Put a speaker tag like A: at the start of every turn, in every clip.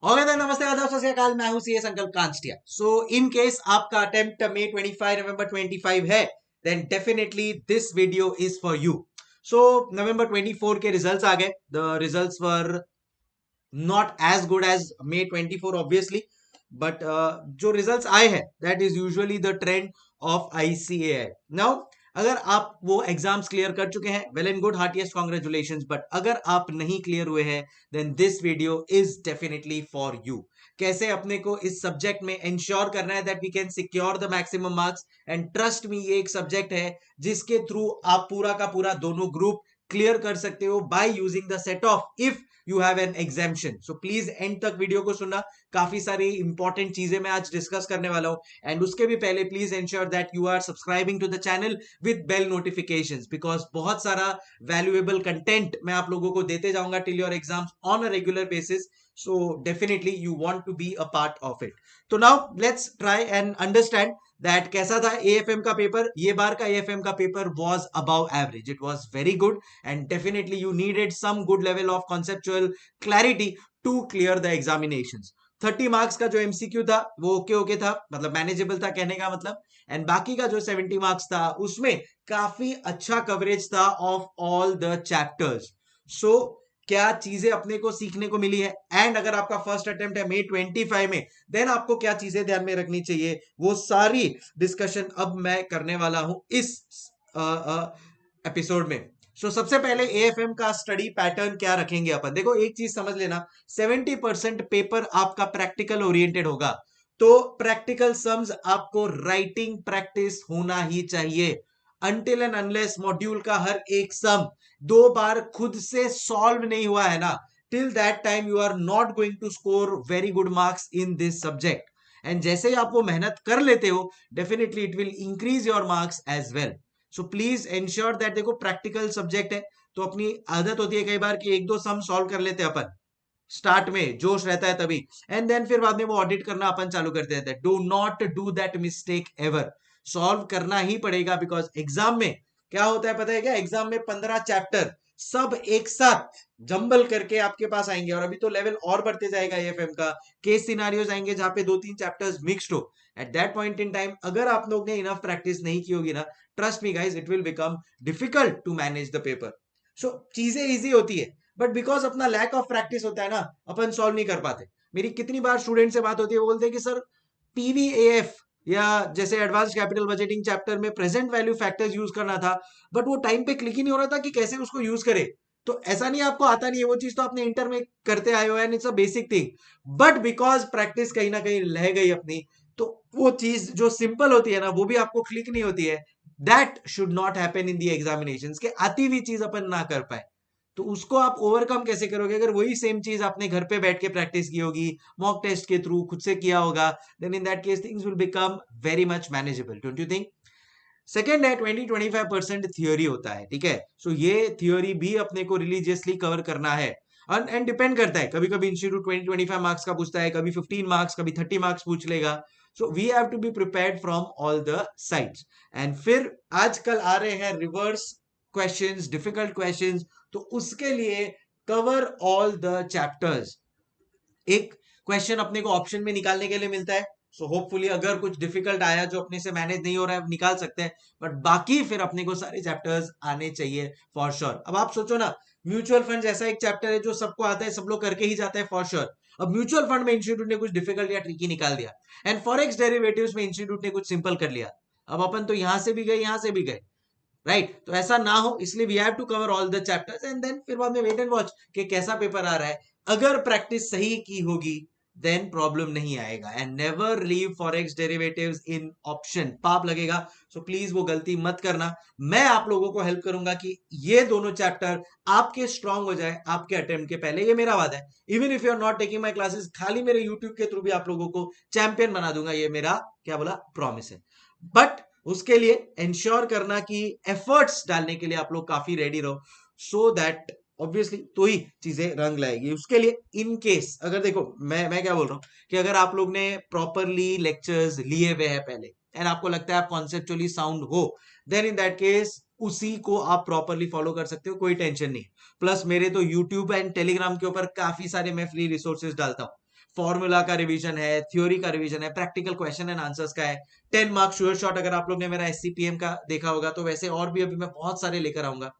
A: Okay then, नमस्ते आदाब सत श्री अकाल, मैं हूं सीए संकल्प कांस्टिया। सो इन केस आपका अटेम्प्ट मई 25 नवंबर 25 है, then definitely this video is for you. So November 24 के रिजल्ट्स आ गए। The results were not as good as May 24 obviously, but जो रिजल्ट्स आए हैं that is usually the trend of ICAI. Now अगर आप वो एग्जाम्स क्लियर कर चुके हैं, well and good, heartiest congratulations. But अगर आप नहीं क्लियर हुए हैं, then this video is definitely for you. कैसे अपने को इस सब्जेक्ट में इंश्योर करना है that we can secure the maximum marks. And trust me, ये एक सब्जेक्ट है जिसके थ्रू आप पूरा का पूरा दोनों ग्रुप क्लियर कर सकते हो by using the set of if you have an exemption. So please and तक वीडियो को सुनना, काफी सारी इंपॉर्टेंट चीजें मैं आज डिस्कस करने वाला हूं। एंड उसके भी पहले please ensure that you are subscribing to the channel with bell notifications, because बहुत सारा वैल्यूएबल कंटेंट मैं आप लोगों को देते जाऊंगा till your exams on a regular basis. So definitely you want to be a part of it. तो now let's try and understand that कैसा था एएफएम का पेपर। ये बार का एएफएम का paper was above average, it was very good, and definitely you needed some good level of conceptual clarity to clear the examinations। 30 marks का जो MCQ था वो ओके ओके था, मतलब मैनेजेबल था कहने का मतलब। एंड बाकी का जो 70 मार्क्स था उसमें काफी अच्छा कवरेज था ऑफ ऑल द चैप्टर्स। सो क्या चीजें अपने को सीखने को मिली है, एंड अगर आपका फर्स्ट अटेम्प्ट है मई 25 में, देन आपको क्या चीजें ध्यान में रखनी चाहिए, वो सारी डिस्कशन अब मैं करने वाला हूं इस एपिसोड में। सबसे पहले एएफएम का स्टडी पैटर्न क्या रखेंगे अपन। देखो एक चीज समझ लेना, 70% पेपर आपका प्रैक्टिकल ओरिएंटेड होगा। तो प्रैक्टिकल सम्स आपको राइटिंग प्रैक्टिस होना ही चाहिए। अनटिल एंड अनलेस मॉड्यूल का हर एक सम 2 बार खुद से सॉल्व नहीं हुआ है ना, till that time you are not going to score very good marks in this subject. And जैसे ही आप वो मेहनत कर लेते हो, definitely it will increase your marks as well. So please ensure that, देखो प्रैक्टिकल सब्जेक्ट है तो अपनी आदत होती है कई बार कि एक दो सम सॉल्व कर लेते हैं अपन, स्टार्ट में जोश रहता है तभी, एंड देन फिर बाद में वो ऑडिट करना अपन चालू कर देते हैं। Do not do that mistake ever. Solve करना ही पड़ेगा, बिकॉज एग्जाम में क्या होता है पता है क्या, एग्जाम में 15 चैप्टर सब एक साथ जंबल करके आपके पास आएंगे, और अभी तो लेवल और बढ़ते जाएगा एएफएम का। केस सिनारियोज आएंगे जहां पे 2-3 चैप्टर्स मिक्स्ड हो। At that point in time अगर आप लोग ने इनफ प्रैक्टिस नहीं की होगी ना, trust me guys, it will become difficult to manage the paper. चीजें इजी होती है, बट बिकॉज अपना लैक ऑफ प्रैक्टिस होता है ना, अपन सॉल्व नहीं कर पाते। मेरी कितनी बार स्टूडेंट से बात होती है, वो बोलते हैं कि सर पीवीएएफ या जैसे एडवांस कैपिटल बजटिंग चैप्टर में प्रेजेंट वैल्यू फैक्टर्स यूज करना था, बट वो टाइम पे क्लिक ही नहीं हो रहा था कि कैसे उसको यूज करे। तो ऐसा नहीं आपको आता नहीं है, वो चीज तो आपने इंटर में करते आए हो, and it's a basic thing. But because practice कहीं ना कहीं रह गई अपनी, तो वो चीज जो सिंपल होती है ना, वो भी आपको क्लिक नहीं होती है। That should not happen in the examination, के आती हुई चीज अपन ना कर पाए। तो उसको आप ओवरकम कैसे करोगे, अगर वही सेम चीज आपने घर पे बैठ के प्रैक्टिस की होगी, मॉक टेस्ट के थ्रू खुद से किया होगा, then in that case things will become very much manageable, don't you think. Second है 20-25% थियोरी होता है, ठीक है। ये थियोरी भी अपने को रिलीजियसली कवर करना है। एंड डिपेंड करता है, कभी कभी इंस्टीट्यूट 20-25 मार्क्स का पूछता है, कभी 15 मार्क्स, कभी 30 मार्क्स पूछ लेगा। We have to be prepared from all the sides. And फिर आजकल आ रहे हैं रिवर्स क्वेश्चंस, डिफिकल्ट क्वेश्चंस। तो उसके लिए कवर ऑल द चैप्टर्स। एक क्वेश्चन अपने को ऑप्शन में निकालने के लिए मिलता है। होपफुली अगर कुछ डिफिकल्ट आया जो अपने से मैनेज नहीं हो रहा है, निकाल सकते हैं, बट बाकी फिर अपने को सारे चैप्टर्स आने चाहिए फॉर श्योर। अब आप सोचो ना, म्यूचुअल फंड जैसा एक चैप्टर है जो सबको आता है, सब लोग करके ही जाते हैं फॉर श्योर। अब म्यूचुअल फंड में इंस्टीट्यूट ने कुछ डिफिकल्ट या ट्रिकी निकाल दिया, एंड फॉरेक्स डेरिवेटिव्स में इंस्टीट्यूट ने कुछ सिंपल कर लिया। अब अपन तो यहां से भी गए, यहां से भी गए, राइट। तो ऐसा ना हो, इसलिए we have to cover all the chapters, and then फिर बाद में वेट एंड वॉच कि कैसा पेपर आ रहा है। अगर प्रैक्टिस सही की होगी, देन प्रॉब्लम नहीं आएगा। And never leave forex derivatives in option, पाप लगेगा। प्लीज वो गलती मत करना। मैं आप लोगों को हेल्प करूंगा कि ये दोनों चैप्टर आपके स्ट्रांग हो जाए आपके अटेम्प्ट के पहले, ये मेरा वादा है। Even if you are not taking my classes, खाली मेरे यूट्यूब के थ्रू भी आप लोगों को चैंपियन बना दूंगा, ये मेरा क्या बोला प्रॉमिस है। बट उसके लिए इंश्योर करना कि एफर्ट्स डालने के लिए आप लोग काफी रेडी रहो, सो दैट ऑब्वियसली तो ही चीजें रंग लाएगी। उसके लिए इन केस अगर देखो, मैं क्या बोल रहा हूं कि अगर आप लोग ने प्रॉपरली लेक्चर्स लिए हुए हैं पहले, एंड आपको लगता है आप कॉन्सेप्चुअली साउंड हो, देन इन दैट केस उसी को आप प्रॉपरली फॉलो कर सकते हो, कोई टेंशन नहीं। प्लस मेरे तो यूट्यूब एंड टेलीग्राम के ऊपर काफी सारे मैं फ्री रिसोर्सेज डालता हूं। फॉर्मूला का रिवीजन है, थ्योरी का रिवीजन है, प्रैक्टिकल क्वेश्चन एंड आंसर्स का है। 10 मार्क्स श्योर शॉट, अगर आप लोग ने मेरा SCPM का देखा होगा तो वैसे और भी अभी मैं बहुत सारे लेकर आऊंगा।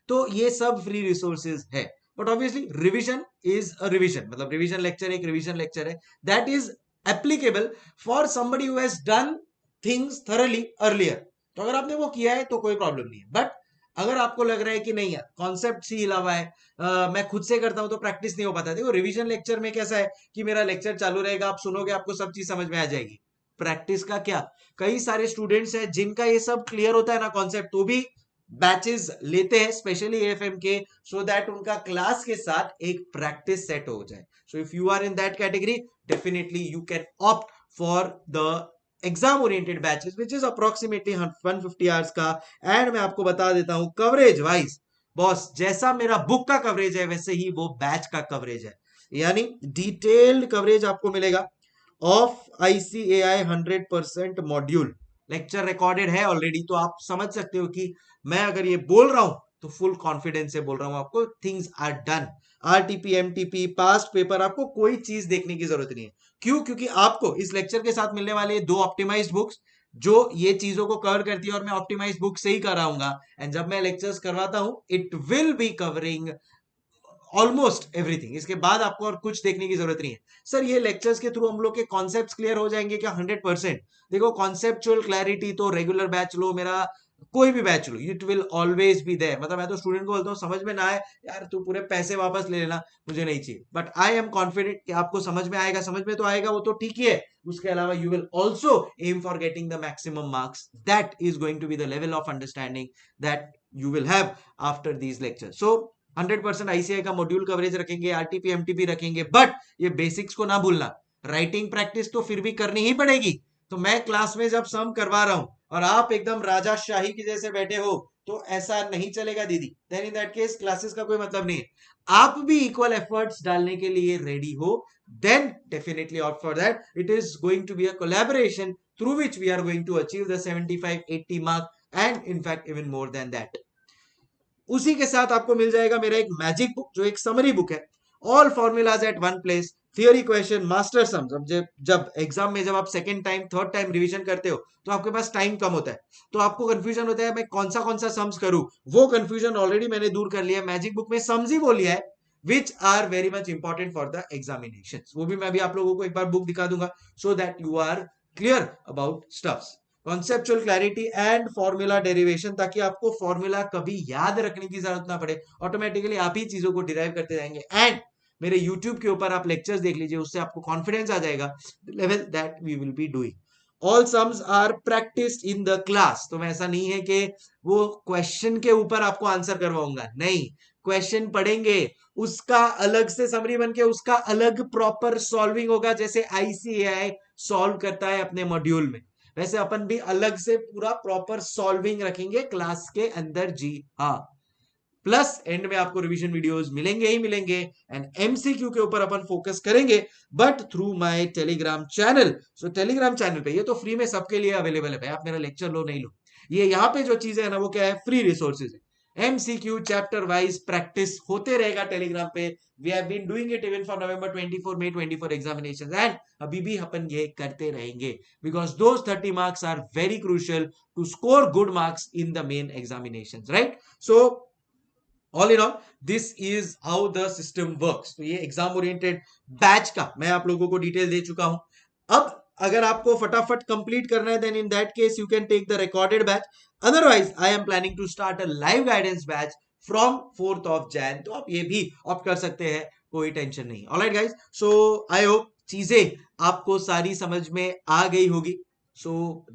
A: तो ये सब फ्री रिसोर्सेज है। But obviously revision is a revision, मतलब रिवीजन लेक्चर एक रिवीजन लेक्चर है that is applicable for somebody who has done things thoroughly earlier. तो अगर आपने वो किया है तो कोई प्रॉब्लम नहीं है। बट अगर आपको लग रहा है कि नहीं यार कॉन्सेप्ट ही हिला हुआ है, मैं खुद से करता हूं तो प्रैक्टिस नहीं हो पाता, देखो रिवीजन लेक्चर में कैसा है कि मेरा लेक्चर चालू रहेगा, आप सुनोगे, आपको सब चीज समझ में आ जाएगी। प्रैक्टिस का क्या, कई सारे स्टूडेंट्स हैं जिनका ये सब क्लियर होता है ना कॉन्सेप्ट, तो भी बैचेस लेते हैं स्पेशली AFM के, सो दैट उनका क्लास के साथ एक प्रैक्टिस सेट हो जाए। So if you are in that category, definitely you can opt for the exam oriented batches which is approximately 150 hours का। एंड मैं आपको बता देता हूं कवरेज वाइज, बॉस जैसा मेरा बुक का कवरेज है वैसे ही वो बैच का कवरेज है, यानी डिटेल्ड कवरेज आपको मिलेगा of ICAI 100% module. Lecture recorded है ऑलरेडी, तो आप समझ सकते हो कि मैं अगर ये बोल रहा हूं तो फुल कॉन्फिडेंस से बोल रहा हूं आपको, things are done. RTP MTP past paper, आपको कोई चीज देखने की जरूरत नहीं है। क्यों? क्योंकि आपको इस लेक्चर के साथ मिलने वाले 2 ऑप्टिमाइज्ड बुक्स जो ये चीजों को कवर करती है, और मैं ऑप्टिमाइज्ड बुक से ही कराऊंगा। एंड जब मैं लेक्चर्स करवाता हूं it will be covering almost everything. इसके बाद आपको और कुछ देखने की जरूरत नहीं है। सर ये लेक्चर्स के थ्रू हम लोग के कॉन्सेप्ट्स क्लियर हो जाएंगे क्या? 100%। देखो कॉन्सेप्चुअल क्लैरिटी तो रेगुलर बैच लो, मेरा कोई भी बैच लो, it will always be there. मतलब मैं तो स्टूडेंट को बोलता हूँ समझ में ना आए यार तू पूरे पैसे वापस ले लेना, मुझे नहीं चाहिए। बट आई एम कॉन्फिडेंट कि आपको समझ में आएगा, समझ में तो आएगा वो तो ठीक ही है, उसके अलावा you will also aim for getting the maximum marks. That is going to be the level of understanding that you will have after these lecture. So 100% ICAI का मॉड्यूल कवरेज रखेंगे, RTP MTP रखेंगे, but ये basics को ना भूलना। Writing practice तो फिर भी करनी ही पड़ेगी। तो मैं क्लास में जब सम करवा रहा हूं और आप एकदम राजाशाही की जैसे बैठे हो तो ऐसा नहीं चलेगा दीदी, then in that case classes का कोई मतलब नहीं है। आप भी इक्वल एफर्ट्स डालने के लिए रेडी हो, then definitely opt for that. It is going to be a collaboration through which we are going to achieve the 75-80 mark and in fact even more than that. उसी के साथ आपको मिल जाएगा मेरा एक मैजिक बुक जो एक समरी बुक है, all formulas at one place, theory question, master sums. अब जब एग्जाम में जब आप second time third time revision करते हो तो आपके पास टाइम कम होता है, तो आपको कंफ्यूजन होता है मैं कौन सा सम्स करूं। वो कंफ्यूजन ऑलरेडी मैंने दूर कर लिया, मैजिक बुक में सम्स ही वो लिया है which are very much important for the examination. वो भी मैं भी आप लोगों को एक बार बुक दिखा दूंगा so that you are clear about stuffs. Conceptual clarity and formula derivation, ताकि आपको फॉर्मूला कभी याद रखने की जरूरत ना पड़े, ऑटोमेटिकली आप ही चीजों को डिराइव करते जाएंगे। एंड मेरे YouTube के ऊपर आप लेक्चर्स देख लीजिए, उससे आपको कॉन्फिडेंस आ जाएगा level that we will be doing. All sums are practised in the class. तो मैं ऐसा नहीं है कि वो क्वेश्चन के ऊपर आपको आंसर करवाऊंगा, नहीं, क्वेश्चन पढ़ेंगे उसका अलग से समरी बन के उसका अलग प्रॉपर सॉल्विंग होगा, जैसे ICAI सॉल्व करता है अपने मॉड्यूल में, वैसे अपन भी अलग से पूरा प्रॉपर सॉल्विंग रखेंगे क्लास के अंदर। जी हाँ, प्लस एंड में आपको रिवीजन वीडियोस मिलेंगे ही मिलेंगे एंड MCQ के ऊपर अपन फोकस करेंगे, but through my Telegram channel. So Telegram channel पे ये तो फ्री में सबके लिए अवेलेबल है भाई, आप मेरा लेक्चर लो नहीं लो, ये यहाँ पे जो चीजें है ना वो क्या है, फ्री रिसोर्सेज है। MCQ चैप्टर वाइज प्रैक्टिस होते रहेगा टेलीग्राम पे। We have been doing it even for November 24 May 24 examinations, and अभी भी अपन ये करते रहेंगे because those 30 marks are very crucial to score good marks in the main examinations, right? So all in all this is how the system works. तो ये exam oriented batch का मैं आप लोगों को डिटेल दे चुका हूं। अब अगर आपको फटाफट कंप्लीट करना है then in that case you can take the recorded batch, otherwise I am planning to start a live guidance batch from 4th of Jan, तो आप ये भी ऑप्ट कर सकते हैं, कोई टेंशन नहीं। Alright guys, so I hope चीजें आपको सारी समझ में आ गई होगी। सो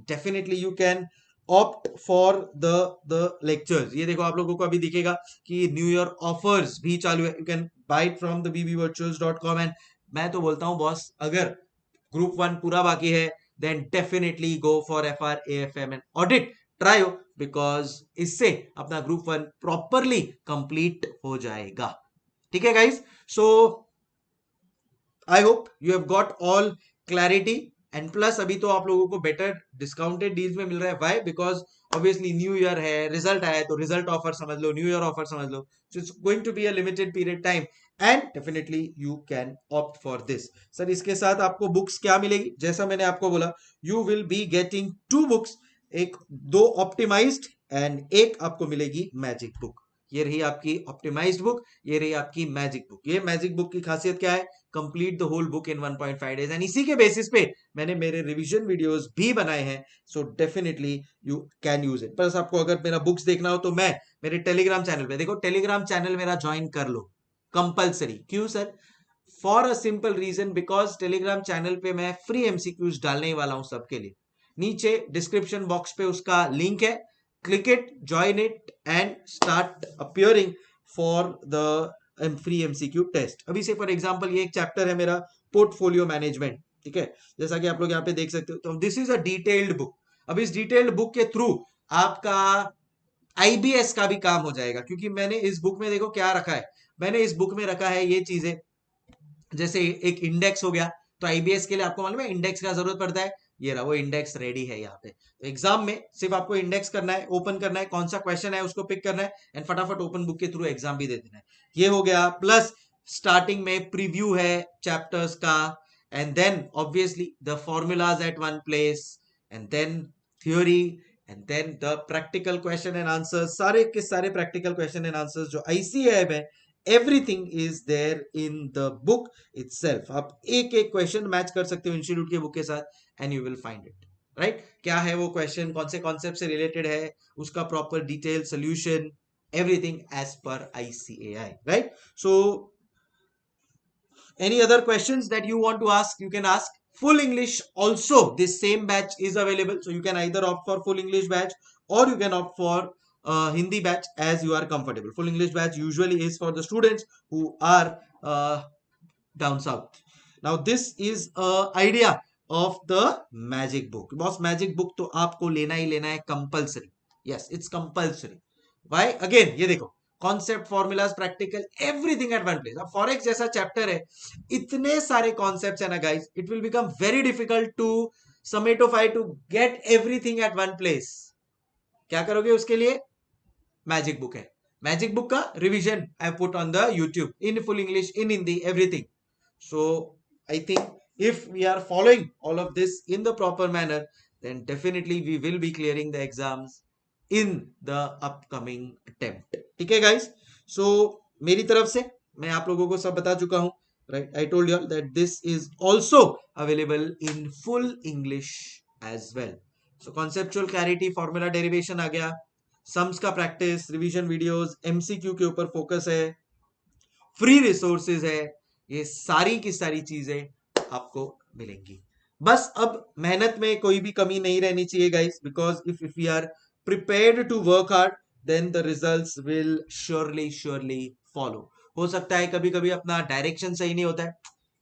A: definitely you can opt for the lectures. ये देखो आप लोगों को अभी दिखेगा कि न्यू ईयर ऑफर्स भी चालू है, you can buy it from the bbvirtuals.com। And मैं तो बोलता हूं बॉस, अगर ग्रुप 1 पूरा बाकी है then definitely go for FR AFM and audit try, because इससे अपना ग्रुप 1 प्रॉपरली कंप्लीट हो जाएगा। ठीक है guys, so I hope you have got all clarity and plus अभी तो आप लोगों को बेटर डिस्काउंटेड डील्स में मिल रहा है। Why? Because obviously new year है, रिजल्ट आया है तो रिजल्ट ऑफर समझ लो, न्यू ईयर ऑफर समझ लो. So it's going to be a limited period time and definitely you can opt for this. Sir इसके साथ आपको बुक्स क्या मिलेगी, जैसा मैंने आपको बोला, you will be getting 2 books, एक 2 ऑप्टिमाइज्ड एंड एक आपको मिलेगी मैजिक बुक. ये रही आपकी ऑप्टिमाइज्ड बुक, ये रही आपकी मैजिक बुक. ये मैजिक बुक की खासियत क्या है, complete the whole book in 1.5 days and इसी के बेसिस पे मैंने मेरे रिवीजन वीडियोस भी बनाए हैं. सो definitely you can use it. बस आपको अगर मेरा बुक्स देखना हो तो मैं मेरे टेलीग्राम चैनल पे देखो, टेलीग्राम चैनल मेरा ज्वाइन कर लो कंपलसरी. क्यों sir? For a simple reason, because Telegram channel पे मैं फ्री एमसीक्यूज डालने ही वाला हूं सबके लिए. नीचे डिस्क्रिप्शन बॉक्स पे उसका लिंक है, click it, join it and start appearing for the free MCQ test. अभी से फॉर एग्जांपल ये एक चैप्टर है मेरा पोर्टफोलियो मैनेजमेंट, ठीक है, जैसा कि आप लोग यहाँ पे देख सकते हो. तो this is a detailed book. अब इस डिटेल्ड बुक के थ्रू आपका आईबीएस का भी काम हो जाएगा, क्योंकि मैंने इस बुक में देखो क्या रखा है, मैंने इस बुक में रखा है ये चीजें, जैसे एक इंडेक्स हो गया, तो आईबीएस के लिए आपको मालूम है इंडेक्स का जरूरत पड़ता है. ये रहा वो इंडेक्स रेडी है यहाँ पे. तो एग्जाम में सिर्फ आपको इंडेक्स करना है, ओपन करना है, कौन सा क्वेश्चन है उसको पिक करना है एंड फटाफट ओपन बुक के थ्रू एग्जाम भी दे देना है. ये हो गया. प्लस स्टार्टिंग में प्रीव्यू है चैप्टर्स का and then obviously the formulas at one place and then theory and then the practical question and answers. सारे के सारे प्रैक्टिकल क्वेश्चन एंड आंसर्स जो आईसीएआई में, everything is there in the book itself. आप एक एक question match कर सकते हो इंस्टीट्यूट के बुक के साथ and you will find it. Right, क्या है वो क्वेश्चन, कौन से कॉन्सेप्ट से रिलेटेड है, उसका proper detail solution, everything as per ICAI. Right, so any other questions that you want to ask, you can ask. Full English also, this same batch is available, so you can either opt for full English batch or you can opt for Hindi batch as you are comfortable. Full English batch usually is for the students who are down south. Now this is a idea of the magic book. Boss, magic book तो आपको लेना ही लेना है compulsory. Yes, it's compulsory. Why? Again, ये देखो, concept, formulas, practical, everything at one place. अब forex जैसा chapter है, इतने सारे कॉन्सेप्ट्स है ना guys, it will become very difficult to समेटोफाई to get everything at one place. क्या करोगे उसके लिए? मैजिक बुक है. मैजिक बुक का revision I put on the YouTube in full English, in Hindi, everything. So I think if we are following all of this in the proper manner, then definitely we will be clearing the exams in the upcoming attempt. ठीक है guys, so मेरी तरफ से मैं आप लोगों को सब बता चुका हूं. Right, I told you all that this is also available in full English as well. So conceptual clarity, formula derivation आ गया, सम्स का प्रैक्टिस, रिवीजन वीडियोस, एमसीक्यू के ऊपर फोकस है, फ्री रिसोर्सेज है, ये सारी की सारी चीजें आपको मिलेंगी. बस अब मेहनत में कोई भी कमी नहीं रहनी चाहिए guys, because if we are prepared to work hard then the results will surely follow. हो सकता है कभी कभी अपना डायरेक्शन सही नहीं होता है,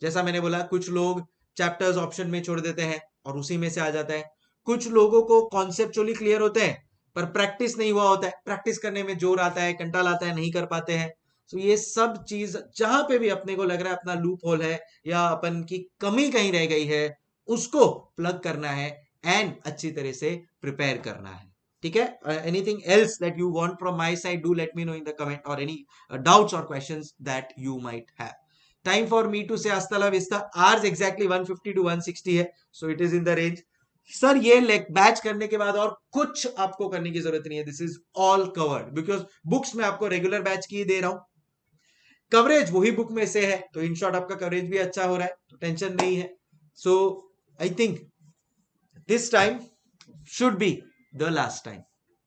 A: जैसा मैंने बोला, कुछ लोग चैप्टर्स ऑप्शन में छोड़ देते हैं और उसी में से आ जाता है. कुछ लोगों को कॉन्सेप्चुअली क्लियर होते हैं पर प्रैक्टिस नहीं हुआ होता है, प्रैक्टिस करने में जोर आता है, कंटाल आता है, नहीं कर पाते हैं. तो ये सब चीज जहां पे भी अपने को लग रहा है अपना लूप होल है या अपन की कमी कहीं रह गई है, उसको प्लग करना है एंड अच्छी तरह से प्रिपेयर करना है. ठीक है, anything else that you want from my side, do let me know in the comment और एनी डाउट्स और questions that you might have. Time for me to say हasta la vista. Hours exactly 150 to 160 है, so it is in the range. Sir ये batch करने के बाद और कुछ आपको करने की जरूरत नहीं है, this is all covered, because books में आपको रेगुलर बैच की दे रहा हूं, कवरेज वही बुक में से है, तो इन शॉर्ट आपका कवरेज भी अच्छा हो रहा है, तो टेंशन नहीं है. So I think this time should be the last time.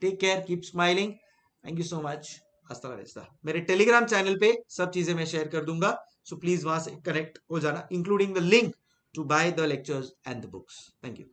A: Take care, keep smiling, thank you so much, हasta la vista. मेरे टेलीग्राम चैनल पे सब चीजें मैं शेयर कर दूंगा, सो प्लीज वहां से कनेक्ट हो जाना, including the link to buy the lectures and the books. Thank you.